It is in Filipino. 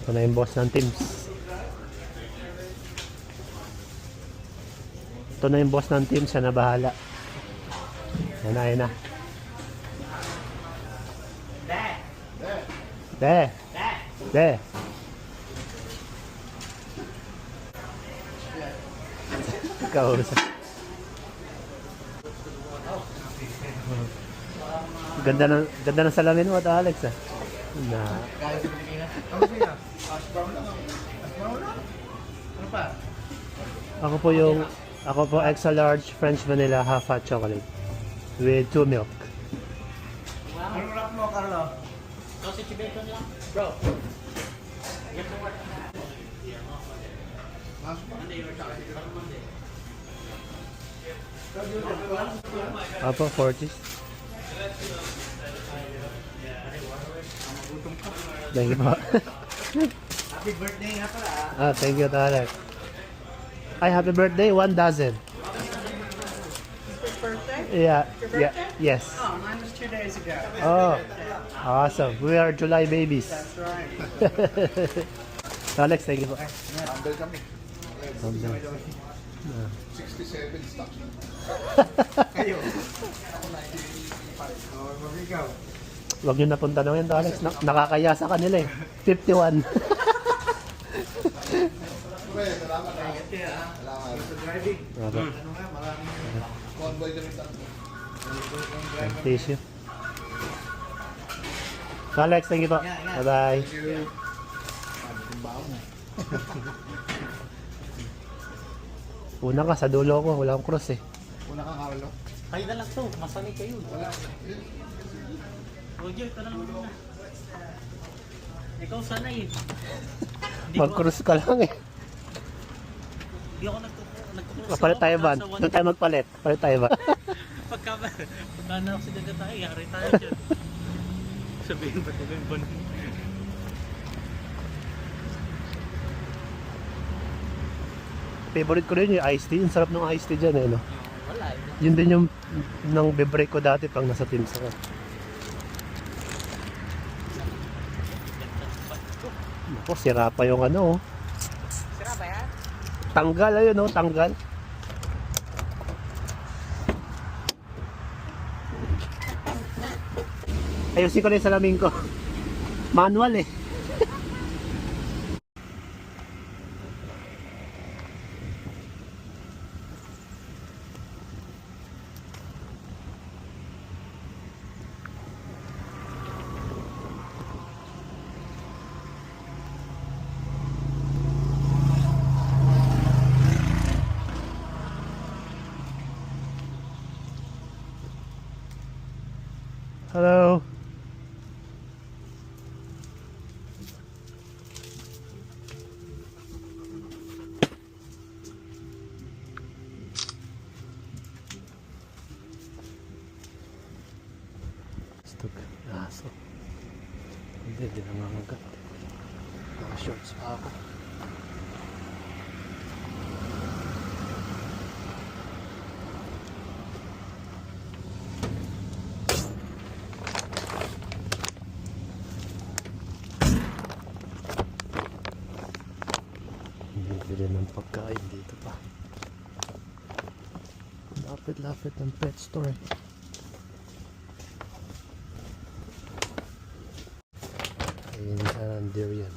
Ito na yung boss ng Teams. Ito na yung boss ng Teams. Siya na bahala. Yan na, yan na. De. De. Kausap. Ganda ng salamin mo, Alex, ah. Na. Ako po extra large French vanilla half hot chocolate with 2 milk. Anong wrap mo, Carlo? Sausage bacon lang. Bro. Apo, 40. Thank you po. Happy birthday nga pala. Thank you, Alex. Ay, happy birthday, 1 dozen. Birthday? Yeah, yeah, yes. Oh, mine was 2 days ago. Oh, awesome. We are July babies. That's right. Alex, thank you po. Humble kami. Humble. 67 stocks. Kayo. Ako 1985. Oh, mag-ikaw. Huwag nyo napunta naman yun, Alex. Nakakaya sa kanila eh. 51. Salamat. Salamat. Sa driving. Okay. Ano nga, maraming Convoy kami sa Tissue. Alex, thank you po. Bye-bye. Una ka, sa dulo ko. Wala akong cross eh. Una ka, Carlo. Kayo na lang to, masanay kayo. Wala. Roger, ito na lang muna. Ikaw sanay eh. Mag-cross ka lang eh. Hindi ako nagkukulas. Palit tayo ba? Doon tayo magpalit. Palit tayo ba? Pagka na ako sa dagat tayo, yari tayo dyan. Sabihin ba tayo yung banon? Favorite ko rin yung iced tea. Ang sarap ng iced tea dyan eh, no? Wala eh. Yun din yung nang bebreak ko dati pag nasa Teams ako. Ako, sira pa yung ano, oh. Sira ba yan? Tanggal, ayun, oh, tanggal. Ayusin ko na yung salamin ko. Manual eh. Hello. Stug. Aso. Hindi nangangagat. Naka-shorts pa ako. Bili ng pagkain dito pa. Lapit-lapit ng pet store. Ayun, Durian.